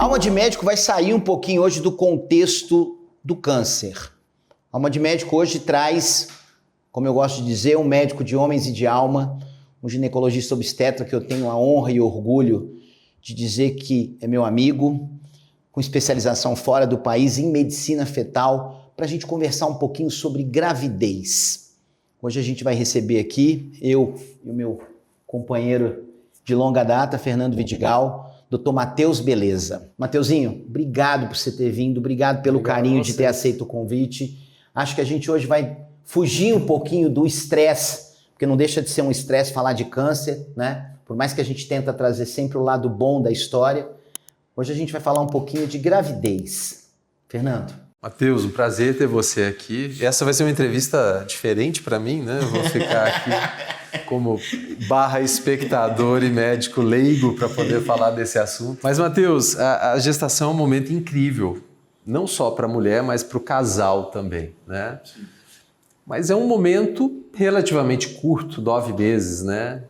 Alma de Médico vai sair um pouquinho hoje do contexto do câncer. Alma de Médico hoje traz, como eu gosto de dizer, um médico de homens e de alma, um ginecologista obstetra que eu tenho a honra e orgulho de dizer que é meu amigo, com especialização fora do país em medicina fetal, para a gente conversar um pouquinho sobre gravidez. Hoje a gente vai receber aqui, eu e o meu companheiro de longa data, Fernando Vidigal, Dr. Matheus Beleza. Mateuzinho, obrigado por você ter vindo, obrigado pelo carinho de ter aceito o convite. Acho que a gente hoje vai fugir um pouquinho do estresse, porque não deixa de ser um estresse falar de câncer, né? Por mais que a gente tenta trazer sempre o lado bom da história, hoje a gente vai falar um pouquinho de gravidez. Fernando. Matheus, um prazer ter você aqui. Essa vai ser uma entrevista diferente para mim, né? Eu vou ficar aqui como espectador e médico leigo para poder falar desse assunto. Mas, Matheus, a gestação é um momento incrível, não só para a mulher, mas para o casal também, né? Sim. Mas é um momento relativamente curto, 9 meses, né?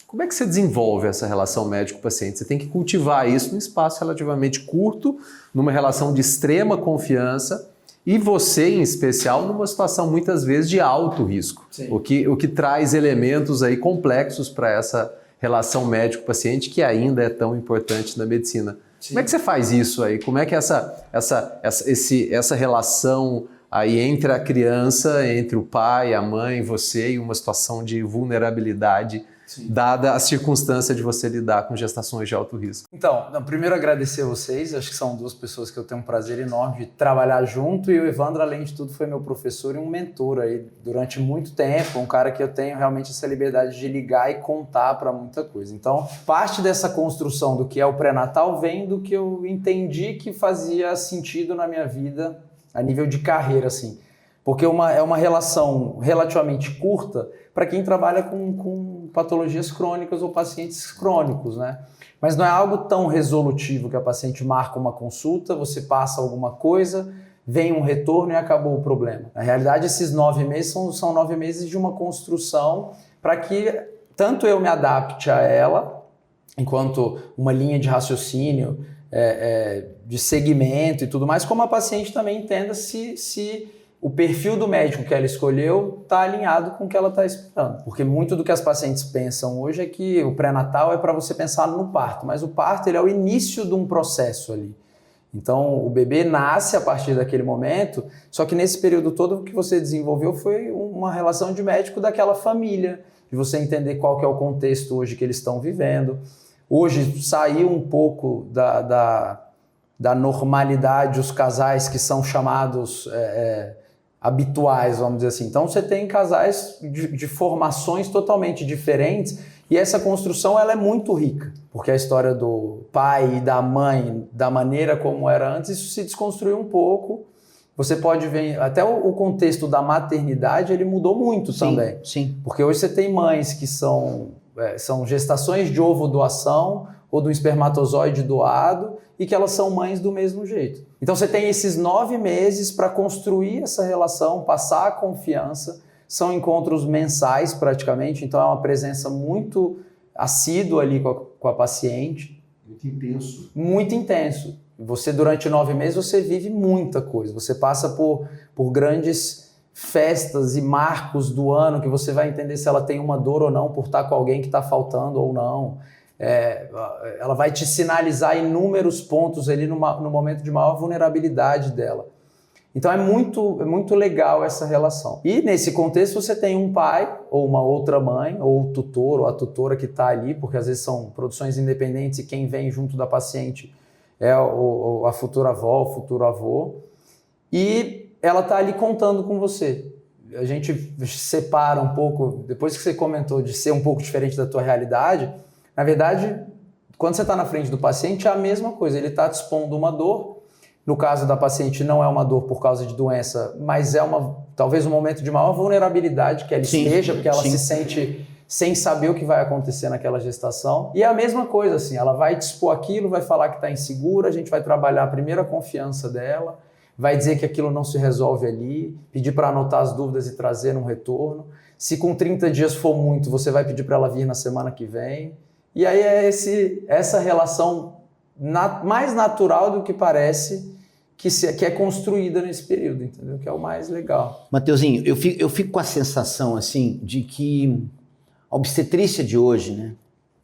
Como é que você desenvolve essa relação médico-paciente? Você tem que cultivar isso num espaço relativamente curto, numa relação de extrema confiança e você, em especial, numa situação muitas vezes de alto risco, o que traz elementos aí complexos para essa relação médico-paciente que ainda é tão importante na medicina. Sim. Como é que você faz isso aí? Como é que essa relação aí entre a criança, entre o pai, a mãe, você e uma situação de vulnerabilidade, sim, dada a circunstância de você lidar com gestações de alto risco? Então, primeiro agradecer a vocês, acho que são duas pessoas que eu tenho um prazer enorme de trabalhar junto, e o Evandro, além de tudo, foi meu professor e um mentor aí durante muito tempo, um cara que eu tenho realmente essa liberdade de ligar e contar para muita coisa. Então, parte dessa construção do que é o pré-natal vem do que eu entendi que fazia sentido na minha vida a nível de carreira, assim. Porque é uma relação relativamente curta para quem trabalha com patologias crônicas ou pacientes crônicos, né? Mas não é algo tão resolutivo que a paciente marca uma consulta, você passa alguma coisa, vem um retorno e acabou o problema. Na realidade, esses 9 meses são 9 meses de uma construção para que tanto eu me adapte a ela, enquanto uma linha de raciocínio, de segmento e tudo mais, como a paciente também entenda se o perfil do médico que ela escolheu está alinhado com o que ela está esperando. Porque muito do que as pacientes pensam hoje é que o pré-natal é para você pensar no parto, mas o parto ele é o início de um processo ali. Então o bebê nasce a partir daquele momento, só que nesse período todo o que você desenvolveu foi uma relação de médico daquela família, de você entender qual que é o contexto hoje que eles estão vivendo. Hoje saiu um pouco da normalidade os casais que são chamados habituais, vamos dizer assim. Então você tem casais de formações totalmente diferentes e essa construção ela é muito rica, porque a história do pai e da mãe, da maneira como era antes, isso se desconstruiu um pouco. Você pode ver, até o contexto da maternidade ele mudou muito, sim, também. Sim. Porque hoje você tem mães que são gestações de ovo-doação ou do espermatozoide doado e que elas são mães do mesmo jeito. Então você tem esses 9 meses para construir essa relação, passar a confiança, são encontros mensais praticamente, então é uma presença muito assídua ali com a paciente. Muito intenso. Muito intenso. Você durante 9 meses você vive muita coisa, você passa por grandes festas e marcos do ano que você vai entender se ela tem uma dor ou não por estar com alguém que está faltando ou não. Ela vai te sinalizar inúmeros pontos ali no momento de maior vulnerabilidade dela. Então é muito legal essa relação. E nesse contexto você tem um pai ou uma outra mãe, ou o tutor ou a tutora que está ali, porque às vezes são produções independentes e quem vem junto da paciente é a futura avó, o futuro avô. E ela está ali contando com você. A gente separa um pouco, depois que você comentou de ser um pouco diferente da tua realidade, na verdade, quando você está na frente do paciente é a mesma coisa, ele está dispondo uma dor, no caso da paciente não é uma dor por causa de doença, mas é talvez um momento de maior vulnerabilidade que ela esteja, porque ela se sente sem saber o que vai acontecer naquela gestação. E é a mesma coisa, assim, ela vai dispor aquilo, vai falar que está insegura, a gente vai trabalhar primeiro a confiança dela, vai dizer que aquilo não se resolve ali, pedir para anotar as dúvidas e trazer um retorno. Se com 30 dias for muito, você vai pedir para ela vir na semana que vem. E aí é essa relação mais natural do que parece que é construída nesse período, entendeu? Que é o mais legal. Mateuzinho, eu fico com a sensação, assim, de que a obstetrícia de hoje, né,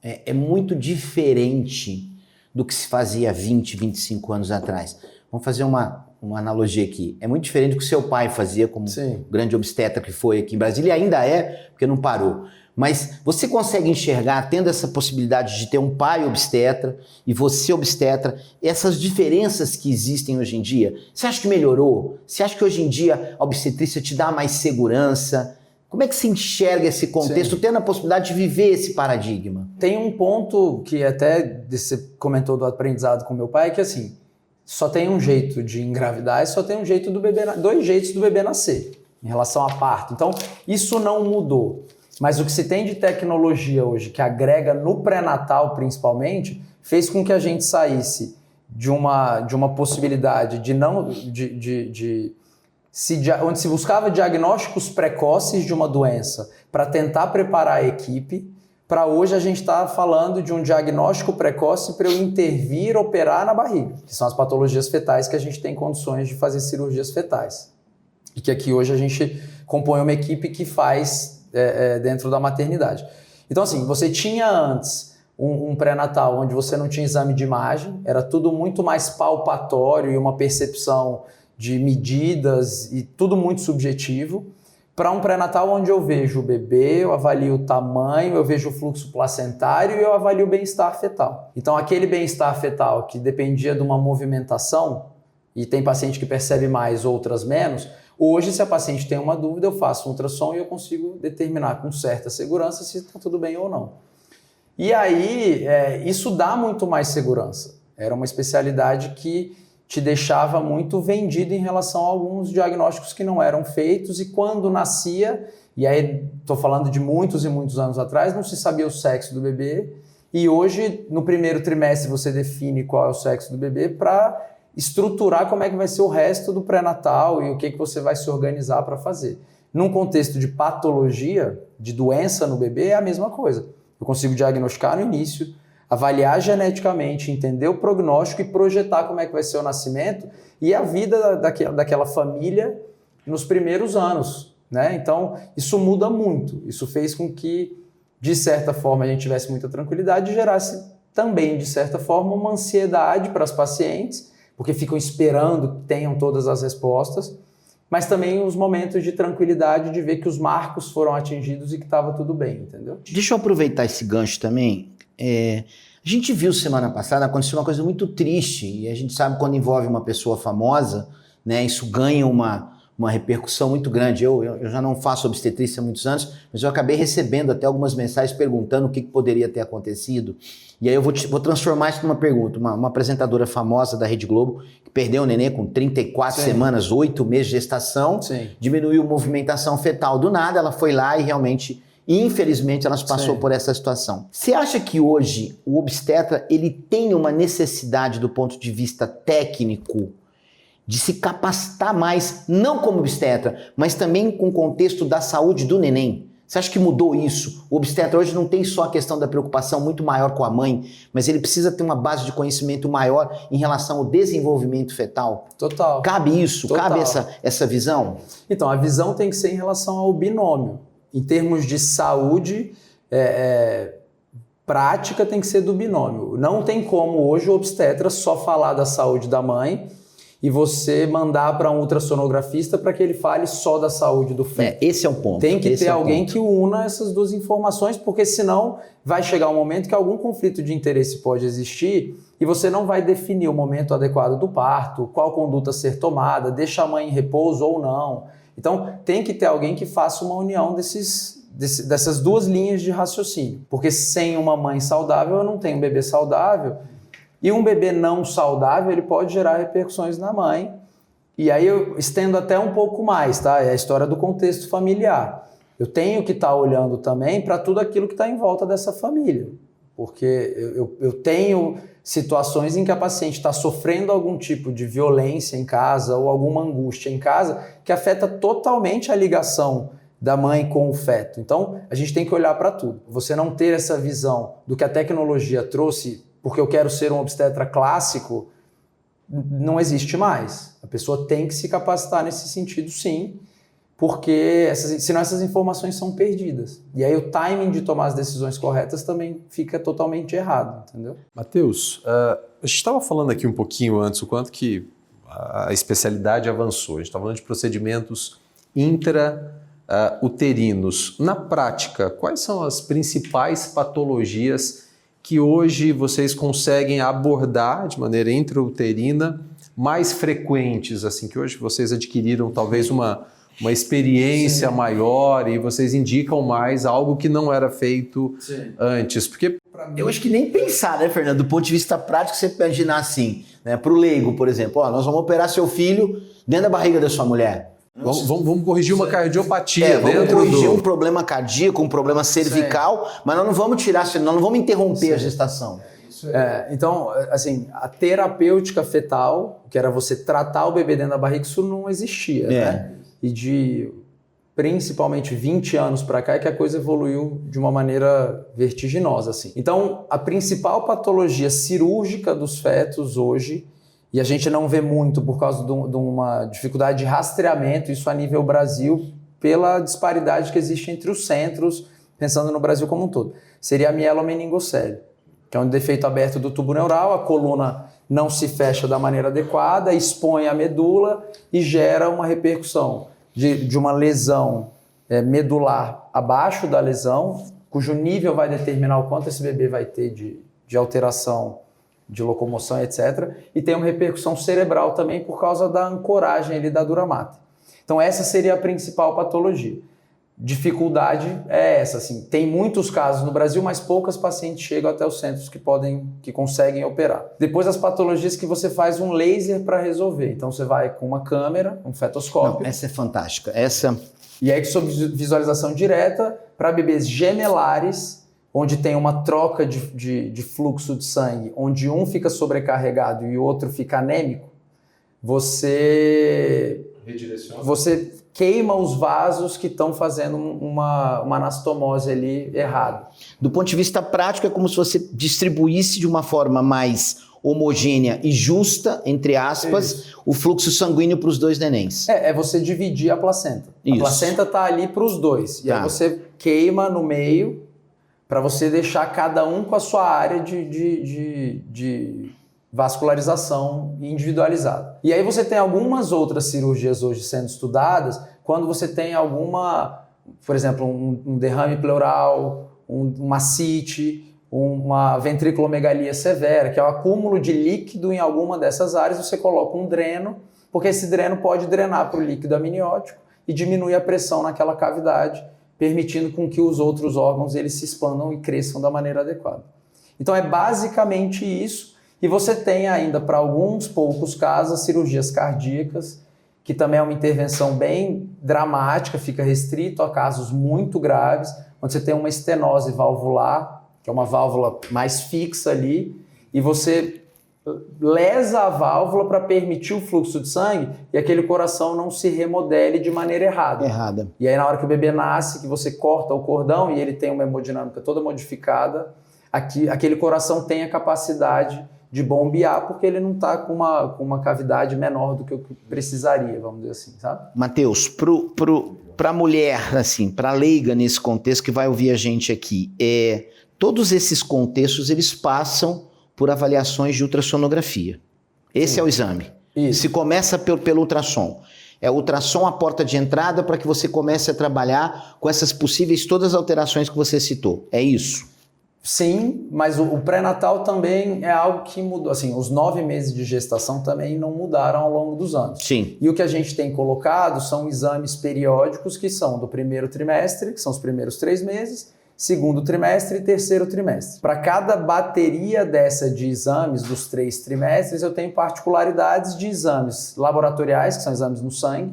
é muito diferente do que se fazia 20, 25 anos atrás. Vamos fazer uma analogia aqui. É muito diferente do que seu pai fazia como grande obstetra que foi aqui em Brasília, e ainda é, porque não parou. Mas você consegue enxergar, tendo essa possibilidade de ter um pai obstetra e você obstetra, essas diferenças que existem hoje em dia? Você acha que melhorou? Você acha que hoje em dia a obstetrícia te dá mais segurança? Como é que você enxerga esse contexto, tendo a possibilidade de viver esse paradigma? Tem um ponto que até você comentou do aprendizado com meu pai, que assim, só tem um jeito de engravidar e só tem um jeito do bebê, 2 jeitos do bebê nascer, em relação a parto. Então, isso não mudou. Mas o que se tem de tecnologia hoje, que agrega no pré-natal principalmente, fez com que a gente saísse de uma possibilidade onde se buscava diagnósticos precoces de uma doença para tentar preparar a equipe, para hoje a gente está falando de um diagnóstico precoce para eu intervir, operar na barriga, que são as patologias fetais que a gente tem condições de fazer cirurgias fetais. E que aqui hoje a gente compõe uma equipe que faz dentro da maternidade. Então assim, você tinha antes um pré-natal onde você não tinha exame de imagem, era tudo muito mais palpatório e uma percepção de medidas e tudo muito subjetivo, para um pré-natal onde eu vejo o bebê, eu avalio o tamanho, eu vejo o fluxo placentário e eu avalio o bem-estar fetal. Então aquele bem-estar fetal que dependia de uma movimentação, e tem paciente que percebe mais, outras menos, hoje se a paciente tem uma dúvida, eu faço um ultrassom e eu consigo determinar com certa segurança se está tudo bem ou não. E aí isso dá muito mais segurança. Era uma especialidade que te deixava muito vendido em relação a alguns diagnósticos que não eram feitos, e quando nascia, e aí estou falando de muitos e muitos anos atrás, não se sabia o sexo do bebê, e hoje no primeiro trimestre você define qual é o sexo do bebê para estruturar como é que vai ser o resto do pré-natal e o que você vai se organizar para fazer. Num contexto de patologia, de doença no bebê, é a mesma coisa. Eu consigo diagnosticar no início, avaliar geneticamente, entender o prognóstico e projetar como é que vai ser o nascimento e a vida daquela família nos primeiros anos, né? Então, isso muda muito. Isso fez com que, de certa forma, a gente tivesse muita tranquilidade e gerasse também, de certa forma, uma ansiedade para as pacientes, porque ficam esperando que tenham todas as respostas, mas também os momentos de tranquilidade de ver que os marcos foram atingidos e que estava tudo bem, entendeu? Deixa eu aproveitar esse gancho também. A gente viu semana passada, aconteceu uma coisa muito triste, e a gente sabe quando envolve uma pessoa famosa, né, isso ganha uma repercussão muito grande. Eu já não faço obstetrícia há muitos anos, mas eu acabei recebendo até algumas mensagens perguntando o que poderia ter acontecido. E aí eu vou transformar isso numa pergunta. Uma apresentadora famosa da Rede Globo, que perdeu o neném com 34 semanas, 8 meses de gestação, diminuiu a movimentação fetal. Do nada ela foi lá e realmente, infelizmente, ela passou por essa situação. Você acha que hoje o obstetra ele tem uma necessidade do ponto de vista técnico de se capacitar mais, não como obstetra, mas também com o contexto da saúde do neném? Você acha que mudou isso? O obstetra hoje não tem só a questão da preocupação muito maior com a mãe, mas ele precisa ter uma base de conhecimento maior em relação ao desenvolvimento fetal? Total. Cabe isso? Total. Cabe essa visão? Então, a visão tem que ser em relação ao binômio. Em termos de saúde, prática tem que ser do binômio. Não tem como hoje o obstetra só falar da saúde da mãe e você mandar para um ultrassonografista para que ele fale só da saúde do feto. Esse é o ponto. Tem que ter alguém que una essas duas informações, porque senão vai chegar um momento que algum conflito de interesse pode existir e você não vai definir o momento adequado do parto, qual conduta ser tomada, deixa a mãe em repouso ou não. Então, tem que ter alguém que faça uma união dessas duas linhas de raciocínio. Porque sem uma mãe saudável, eu não tenho um bebê saudável. E um bebê não saudável, ele pode gerar repercussões na mãe. E aí eu estendo até um pouco mais, tá? É a história do contexto familiar. Eu tenho que estar olhando também para tudo aquilo que está em volta dessa família. Porque eu tenho situações em que a paciente está sofrendo algum tipo de violência em casa ou alguma angústia em casa que afeta totalmente a ligação da mãe com o feto. Então, a gente tem que olhar para tudo. Você não ter essa visão do que a tecnologia trouxe porque eu quero ser um obstetra clássico, não existe mais. A pessoa tem que se capacitar nesse sentido, sim, porque senão essas informações são perdidas. E aí o timing de tomar as decisões corretas também fica totalmente errado, entendeu? Matheus, a gente estava falando aqui um pouquinho antes o quanto que a especialidade avançou. A gente estava falando de procedimentos intrauterinos. Na prática, quais são as principais patologias que hoje vocês conseguem abordar de maneira intrauterina, mais frequentes, assim, que hoje vocês adquiriram talvez uma experiência maior e vocês indicam mais algo que não era feito antes? Porque eu acho que nem pensar, né, Fernando? Do ponto de vista prático, você imaginar assim, né? Para o leigo, por exemplo, nós vamos operar seu filho dentro da barriga da sua mulher. Vamos corrigir uma cardiopatia vamos corrigir um problema cardíaco, um problema cervical, mas nós não vamos nós não vamos interromper a gestação. Então, assim, a terapêutica fetal, que era você tratar o bebê dentro da barriga, isso não existia, né? E de principalmente 20 anos para cá é que a coisa evoluiu de uma maneira vertiginosa, assim. Então, a principal patologia cirúrgica dos fetos hoje, e a gente não vê muito por causa de uma dificuldade de rastreamento, isso a nível Brasil, pela disparidade que existe entre os centros, pensando no Brasil como um todo, seria a mielomeningocele, que é um defeito aberto do tubo neural, a coluna não se fecha da maneira adequada, expõe a medula e gera uma repercussão de uma lesão medular abaixo da lesão, cujo nível vai determinar o quanto esse bebê vai ter de alteração de locomoção, etc. E tem uma repercussão cerebral também por causa da ancoragem ali da dura mater. Então essa seria a principal patologia. Dificuldade é essa, assim, tem muitos casos no Brasil, mas poucas pacientes chegam até os centros que conseguem operar. Depois as patologias que você faz um laser para resolver. Então você vai com uma câmera, um fetoscópio. Não, essa é fantástica. E aí sob visualização direta para bebês gemelares, onde tem uma troca de fluxo de sangue, onde um fica sobrecarregado e o outro fica anêmico, você queima os vasos que estão fazendo uma anastomose ali errada. Do ponto de vista prático, é como se você distribuísse de uma forma mais homogênea e justa, entre aspas, o fluxo sanguíneo para os dois nenéns. É você dividir a placenta. Isso. A placenta está ali para os dois. E aí você queima no meio para você deixar cada um com a sua área de vascularização individualizada. E aí você tem algumas outras cirurgias hoje sendo estudadas quando você tem por exemplo, um derrame pleural, uma ascite, uma ventriculomegalia severa, que é o acúmulo de líquido em alguma dessas áreas, você coloca um dreno, porque esse dreno pode drenar para o líquido amniótico e diminuir a pressão naquela cavidade, permitindo com que os outros órgãos eles se expandam e cresçam da maneira adequada. Então é basicamente isso, e você tem ainda para alguns poucos casos as cirurgias cardíacas, que também é uma intervenção bem dramática, fica restrito a casos muito graves, onde você tem uma estenose valvular, que é uma válvula mais fixa ali, e você lesa a válvula para permitir o fluxo de sangue e aquele coração não se remodele de maneira errada. E aí na hora que o bebê nasce, que você corta o cordão e ele tem uma hemodinâmica toda modificada, aquele coração tem a capacidade de bombear porque ele não está com uma cavidade menor do que o que precisaria, vamos dizer assim, sabe? Matheus, para a mulher, assim, para a leiga nesse contexto que vai ouvir a gente aqui, todos esses contextos eles passam por avaliações de ultrassonografia. Esse é o exame. Isso. Se começa pelo ultrassom. É o ultrassom a porta de entrada para que você comece a trabalhar com essas possíveis todas as alterações que você citou. É isso? Sim, mas o pré-natal também é algo que mudou. Assim, os 9 meses de gestação também não mudaram ao longo dos anos. Sim. E o que a gente tem colocado são exames periódicos que são do primeiro trimestre, que são os primeiros 3 meses, segundo trimestre e terceiro trimestre. Para cada bateria dessa de exames dos 3 trimestres, eu tenho particularidades de exames laboratoriais, que são exames no sangue,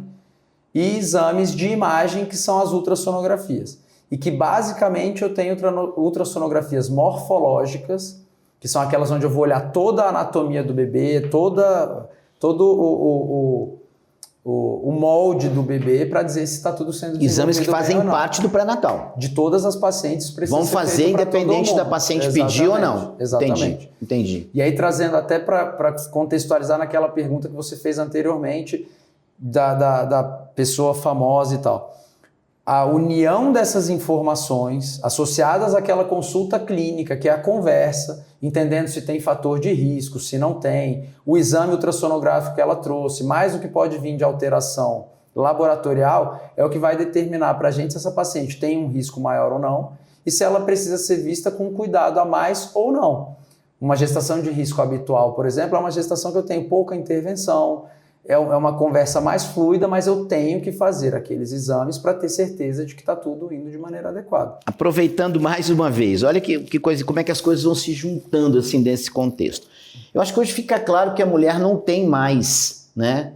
e exames de imagem, que são as ultrassonografias. E que basicamente eu tenho ultrassonografias morfológicas, que são aquelas onde eu vou olhar toda a anatomia do bebê, todo o molde do bebê para dizer se está tudo sendo desenvolvido. Exames que fazem bem ou não. parte do pré-natal. De todas as pacientes precisam Vão ser fazer feito pra independente todo da mundo. paciente pedir ou não. Exatamente. Entendi. E aí trazendo até para contextualizar naquela pergunta que você fez anteriormente da pessoa famosa e tal. A união dessas informações associadas àquela consulta clínica, que é a conversa, entendendo se tem fator de risco, se não tem, o exame ultrassonográfico que ela trouxe, mais o que pode vir de alteração laboratorial, é o que vai determinar para a gente se essa paciente tem um risco maior ou não e se ela precisa ser vista com cuidado a mais ou não. Uma gestação de risco habitual, por exemplo, é uma gestação que eu tenho pouca intervenção, é uma conversa mais fluida, mas eu tenho que fazer aqueles exames para ter certeza de que está tudo indo de maneira adequada. Aproveitando mais uma vez, olha que coisa, como é que as coisas vão se juntando assim nesse contexto. Eu acho que hoje fica claro que a mulher não tem mais, né,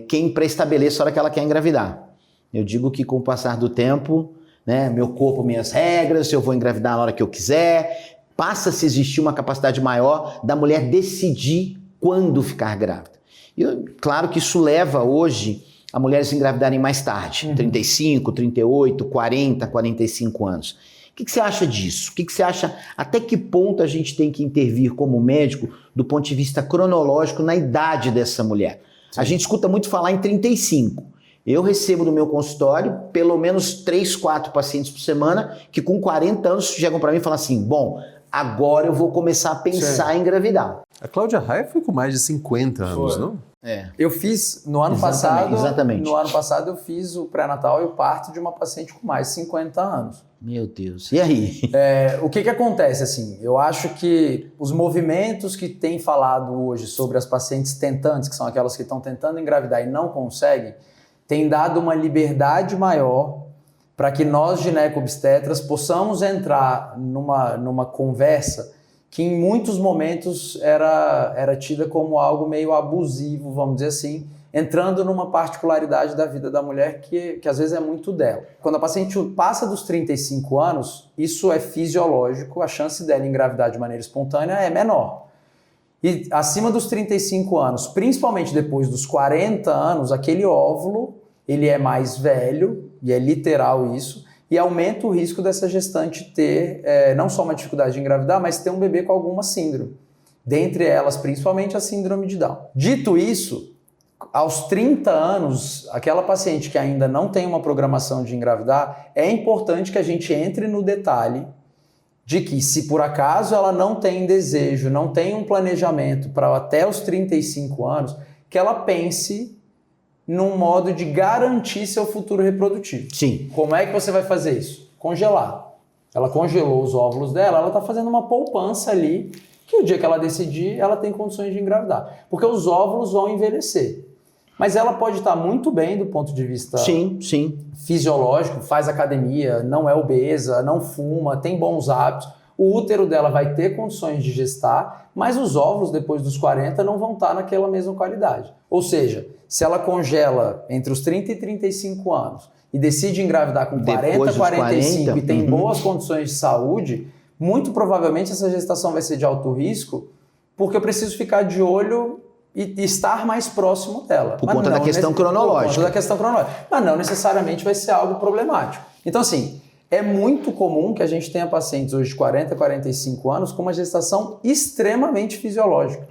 quem pré-estabeleça a hora que ela quer engravidar. Eu digo que com o passar do tempo, né, meu corpo, minhas regras, eu vou engravidar na hora que eu quiser, passa a se existir uma capacidade maior da mulher decidir quando ficar grávida. E claro que isso leva hoje a mulheres engravidarem mais tarde, 35, 38, 40, 45 anos. O que você acha disso? O que você acha, até que ponto a gente tem que intervir como médico do ponto de vista cronológico na idade dessa mulher? Sim. A gente escuta muito falar em 35. Eu recebo no meu consultório pelo menos 3, 4 pacientes por semana que com 40 anos chegam para mim e falam assim, bom, agora eu vou começar a pensar em engravidar. A Cláudia Raia foi com mais de 50 anos, não? Eu fiz no ano passado. Exatamente. No ano passado eu fiz o pré-natal e o parto de uma paciente com mais de 50 anos. Meu Deus. E aí? O que acontece assim? Eu acho que os movimentos que têm falado hoje sobre as pacientes tentantes, que são aquelas que estão tentando engravidar e não conseguem, têm dado uma liberdade maior para que nós gineco-obstetras possamos entrar numa conversa que em muitos momentos era tida como algo meio abusivo, vamos dizer assim, entrando numa particularidade da vida da mulher que às vezes é muito dela. Quando a paciente passa dos 35 anos, isso é fisiológico, a chance dela engravidar de maneira espontânea é menor. E acima dos 35 anos, principalmente depois dos 40 anos, aquele óvulo, ele é mais velho, e é literal isso, e aumenta o risco dessa gestante ter não só uma dificuldade de engravidar, mas ter um bebê com alguma síndrome. Dentre elas, principalmente a síndrome de Down. Dito isso, aos 30 anos, aquela paciente que ainda não tem uma programação de engravidar, é importante que a gente entre no detalhe de que se por acaso ela não tem desejo, não tem um planejamento para até os 35 anos, que ela pense num modo de garantir seu futuro reprodutivo. Sim. Como é que você vai fazer isso? Congelar. Ela congelou os óvulos dela, ela está fazendo uma poupança ali, que o dia que ela decidir, ela tem condições de engravidar. Porque os óvulos vão envelhecer. Mas ela pode estar muito bem do ponto de vista fisiológico, faz academia, não é obesa, não fuma, tem bons hábitos. O útero dela vai ter condições de gestar, mas os óvulos depois dos 40 não vão estar naquela mesma qualidade. Ou seja, se ela congela entre os 30 e 35 anos e decide engravidar com 40, 45 e tem boas condições de saúde, muito provavelmente essa gestação vai ser de alto risco, porque eu preciso ficar de olho e estar mais próximo dela. Por conta da questão cronológica. Por conta da questão cronológica. Mas não necessariamente vai ser algo problemático. Então, assim, é muito comum que a gente tenha pacientes hoje de 40, 45 anos com uma gestação extremamente fisiológica,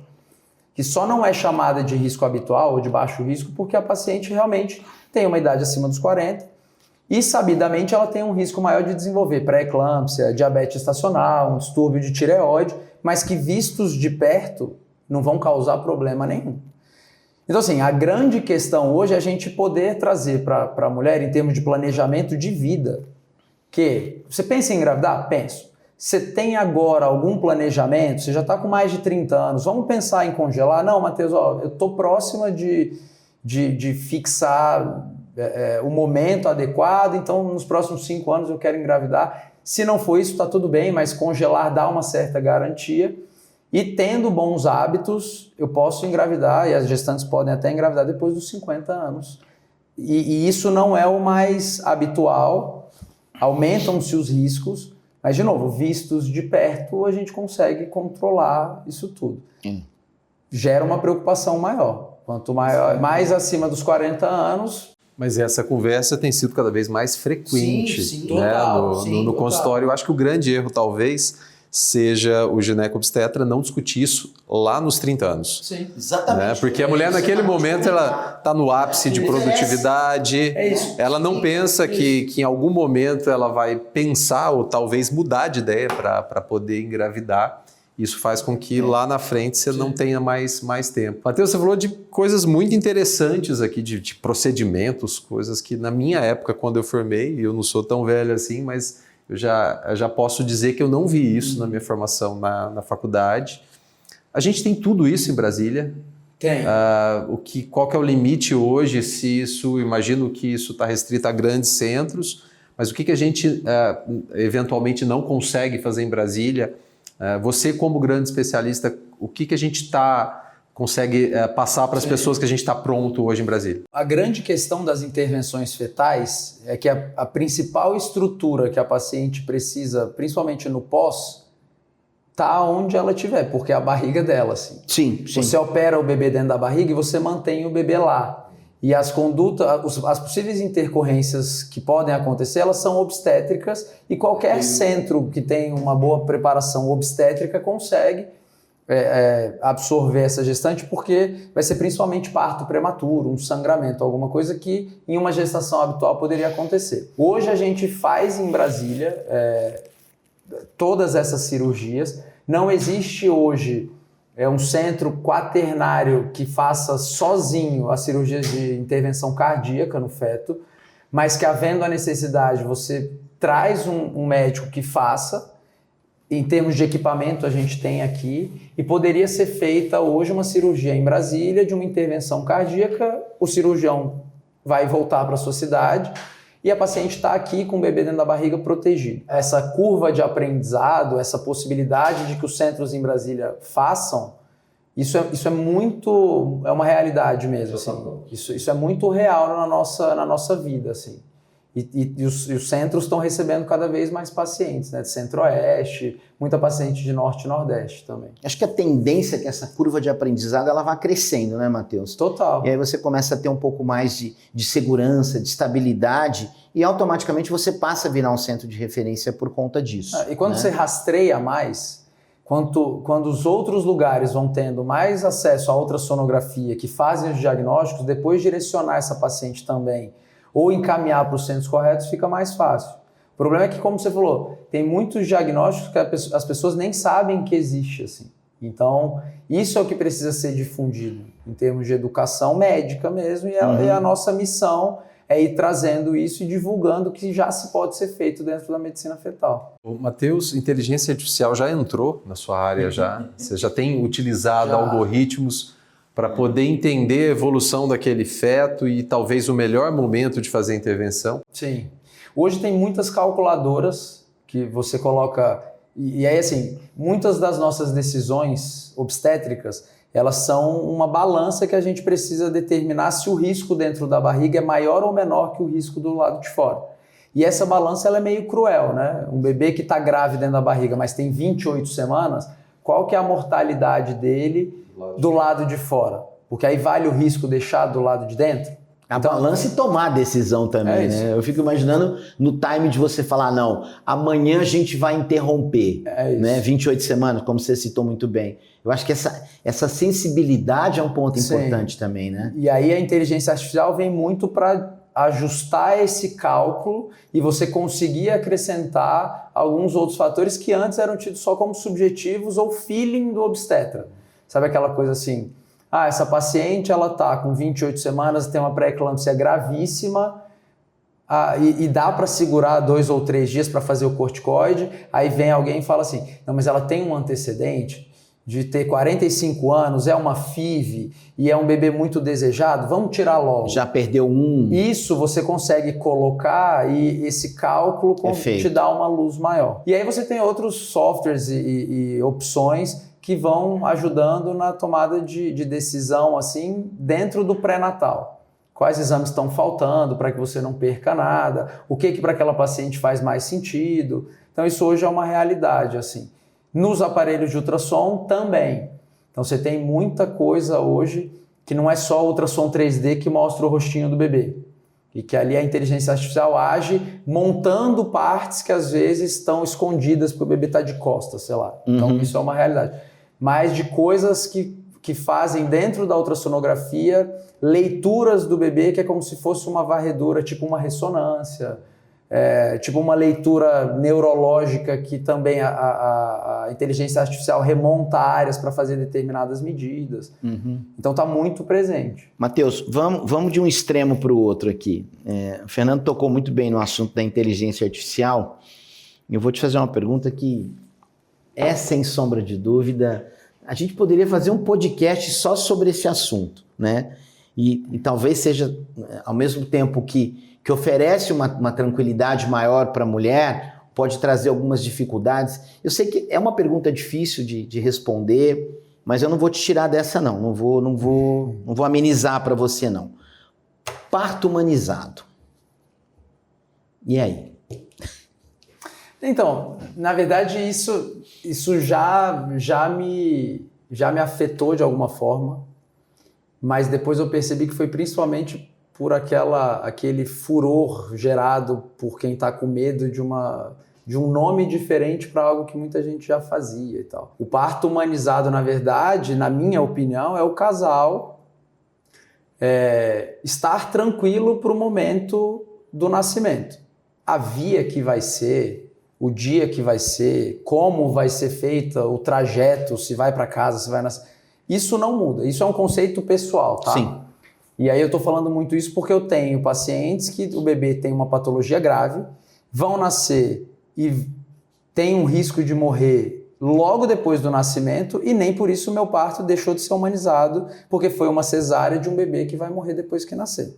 que só não é chamada de risco habitual ou de baixo risco porque a paciente realmente tem uma idade acima dos 40 e, sabidamente, ela tem um risco maior de desenvolver pré-eclâmpsia, diabetes estacional, um distúrbio de tireoide, mas que vistos de perto não vão causar problema nenhum. Então, assim, a grande questão hoje é a gente poder trazer para a mulher, em termos de planejamento de vida, que você pensa em engravidar? Penso. Você tem agora algum planejamento? Você já está com mais de 30 anos, vamos pensar em congelar? Não, Matheus, eu estou próxima de fixar o momento adequado, então nos próximos 5 anos eu quero engravidar. Se não for isso, está tudo bem, mas congelar dá uma certa garantia. E tendo bons hábitos, eu posso engravidar, e as gestantes podem até engravidar depois dos 50 anos. E isso não é o mais habitual, aumentam-se os riscos, mas, de novo, vistos de perto, a gente consegue controlar isso tudo. Gera uma preocupação maior. Quanto maior, mais acima dos 40 anos... Mas essa conversa tem sido cada vez mais frequente, sim, né? total, no consultório. Eu acho que o grande erro, talvez, seja o gineco-obstetra não discutir isso lá nos 30 anos. Sim, exatamente. Né? Porque a mulher, naquele momento, ela está no ápice de produtividade. Ela não pensa que em algum momento ela vai pensar ou talvez mudar de ideia para poder engravidar. Isso faz com que lá na frente você não tenha mais tempo. Matheus, você falou de coisas muito interessantes aqui, de procedimentos, coisas que na minha época, quando eu formei, eu não sou tão velho assim, mas eu já posso dizer que eu não vi isso na minha formação na faculdade. A gente tem tudo isso em Brasília. Tem. Qual que é o limite hoje, se isso, imagino que isso está restrito a grandes centros, mas o que a gente eventualmente não consegue fazer em Brasília? Você, como grande especialista, o que a gente consegue passar para as pessoas que a gente está pronto hoje em Brasília? A grande questão das intervenções fetais é que a principal estrutura que a paciente precisa, principalmente no pós, está onde ela estiver, porque é a barriga dela. Assim. Sim. Você opera o bebê dentro da barriga e você mantém o bebê lá. E as possíveis intercorrências que podem acontecer, elas são obstétricas e qualquer centro que tem uma boa preparação obstétrica consegue absorver essa gestante, porque vai ser principalmente parto prematuro, um sangramento, alguma coisa que em uma gestação habitual poderia acontecer. Hoje a gente faz em Brasília todas essas cirurgias. Não existe hoje um centro quaternário que faça sozinho a cirurgia de intervenção cardíaca no feto, mas que, havendo a necessidade, você traz um médico que faça. Em termos de equipamento, a gente tem aqui, e poderia ser feita hoje uma cirurgia em Brasília de uma intervenção cardíaca. O cirurgião vai voltar para a sua cidade e a paciente está aqui com o bebê dentro da barriga protegido. Essa curva de aprendizado, essa possibilidade de que os centros em Brasília façam, isso é uma realidade mesmo. Assim. Isso é muito real na nossa vida. Assim. E os centros estão recebendo cada vez mais pacientes, né? De centro-oeste, muita paciente de norte e nordeste também. Acho que a tendência é que essa curva de aprendizado ela vá crescendo, né, Matheus? Total. E aí você começa a ter um pouco mais de segurança, de estabilidade, e automaticamente você passa a virar um centro de referência por conta disso. E quando você rastreia mais, quando os outros lugares vão tendo mais acesso à ultrassonografia, que fazem os diagnósticos, depois direcionar essa paciente também, ou encaminhar para os centros corretos, fica mais fácil. O problema é que, como você falou, tem muitos diagnósticos que as pessoas nem sabem que existe. Assim. Então, isso é o que precisa ser difundido em termos de educação médica mesmo, e a nossa missão é ir trazendo isso e divulgando que já se pode ser feito dentro da medicina fetal. Matheus, inteligência artificial já entrou na sua área já? Você já tem utilizado algoritmos para poder entender a evolução daquele feto e talvez o melhor momento de fazer a intervenção? Sim. Hoje tem muitas calculadoras que você coloca... E aí, assim, muitas das nossas decisões obstétricas, elas são uma balança que a gente precisa determinar se o risco dentro da barriga é maior ou menor que o risco do lado de fora. E essa balança ela é meio cruel, né? Um bebê que está grávido dentro da barriga, mas tem 28 semanas, qual que é a mortalidade dele do lado de fora? Porque aí vale o risco deixar do lado de dentro? A balança e tomar a decisão também, né? Eu fico imaginando no time de você falar, não, amanhã a gente vai interromper, né? 28 semanas, como você citou muito bem. Eu acho que essa sensibilidade é um ponto importante também, né? E aí a inteligência artificial vem muito para ajustar esse cálculo e você conseguir acrescentar alguns outros fatores que antes eram tidos só como subjetivos ou feeling do obstetra. Sabe aquela coisa assim... essa paciente ela está com 28 semanas, tem uma pré-eclâmpsia gravíssima e dá para segurar 2 ou 3 dias para fazer o corticoide. Aí vem alguém e fala assim, não, mas ela tem um antecedente de ter 45 anos, é uma FIV e é um bebê muito desejado, vamos tirar logo. Já perdeu um. Isso você consegue colocar e esse cálculo te dá uma luz maior. E aí você tem outros softwares e opções que vão ajudando na tomada de decisão assim, dentro do pré-natal. Quais exames estão faltando para que você não perca nada, o que para aquela paciente faz mais sentido. Então isso hoje é uma realidade. Assim. Nos aparelhos de ultrassom também. Então você tem muita coisa hoje que não é só ultrassom 3D que mostra o rostinho do bebê. E que ali a inteligência artificial age montando partes que às vezes estão escondidas porque o bebê está de costas, sei lá. Então isso é uma realidade. Mas de coisas que fazem dentro da ultrassonografia leituras do bebê que é como se fosse uma varredura, tipo uma ressonância, tipo uma leitura neurológica que também a inteligência artificial remonta áreas para fazer determinadas medidas. Então está muito presente. Matheus, vamos de um extremo para o outro aqui. O Fernando tocou muito bem no assunto da inteligência artificial. Eu vou te fazer uma pergunta que é, sem sombra de dúvida, a gente poderia fazer um podcast só sobre esse assunto, né? E talvez seja, ao mesmo tempo que oferece uma tranquilidade maior para a mulher, pode trazer algumas dificuldades. Eu sei que é uma pergunta difícil de responder, mas eu não vou te tirar dessa não. Não vou amenizar para você não. Parto humanizado. E aí? Então, na verdade, isso já me afetou de alguma forma, mas depois eu percebi que foi principalmente por aquele furor gerado por quem está com medo de um nome diferente para algo que muita gente já fazia e tal. O parto humanizado, na verdade, na minha opinião, é o casal estar tranquilo para o momento do nascimento. A via que vai ser, o dia que vai ser, como vai ser feita o trajeto, se vai para casa, se vai nascer, isso não muda. Isso é um conceito pessoal, tá? Sim. E aí eu tô falando muito isso porque eu tenho pacientes que o bebê tem uma patologia grave, vão nascer e tem um risco de morrer logo depois do nascimento e nem por isso o meu parto deixou de ser humanizado, porque foi uma cesárea de um bebê que vai morrer depois que nascer.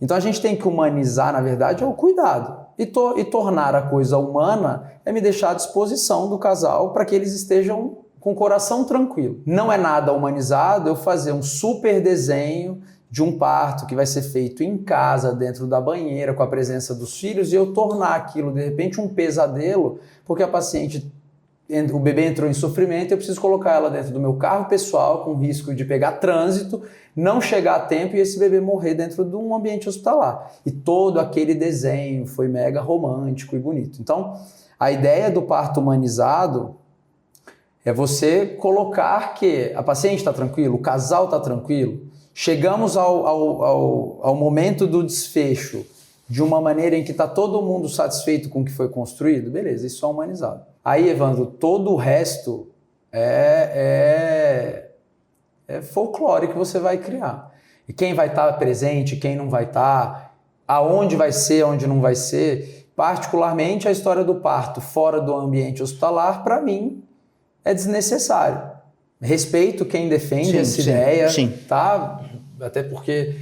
Então a gente tem que humanizar, na verdade, é o cuidado. E tornar a coisa humana é me deixar à disposição do casal para que eles estejam com o coração tranquilo. Não é nada humanizado eu fazer um super desenho de um parto que vai ser feito em casa, dentro da banheira, com a presença dos filhos, e eu tornar aquilo, de repente, um pesadelo, porque a paciente, o bebê entrou em sofrimento, eu preciso colocar ela dentro do meu carro pessoal, com risco de pegar trânsito, não chegar a tempo e esse bebê morrer dentro de um ambiente hospitalar. E todo aquele desenho foi mega romântico e bonito. Então, a ideia do parto humanizado é você colocar que a paciente está tranquila, o casal está tranquilo, chegamos ao momento do desfecho de uma maneira em que está todo mundo satisfeito com o que foi construído, beleza, isso é humanizado. Aí, Evandro, todo o resto é folclore que você vai criar. E quem vai estar presente, quem não vai estar, aonde vai ser, onde não vai ser. Particularmente, a história do parto fora do ambiente hospitalar, para mim, é desnecessário. Respeito quem defende essa ideia, tá? Até porque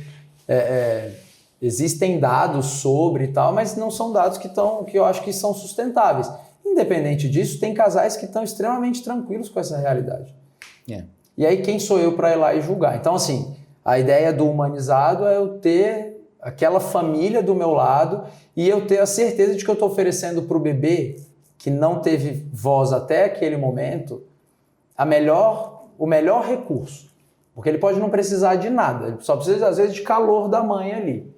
existem dados sobre e tal, mas não são dados que eu acho que são sustentáveis. Independente disso, tem casais que estão extremamente tranquilos com essa realidade. E aí quem sou eu para ir lá e julgar? Então, assim, a ideia do humanizado é eu ter aquela família do meu lado e eu ter a certeza de que eu estou oferecendo para o bebê, que não teve voz até aquele momento, o melhor recurso. Porque ele pode não precisar de nada, ele só precisa, às vezes, de calor da mãe ali.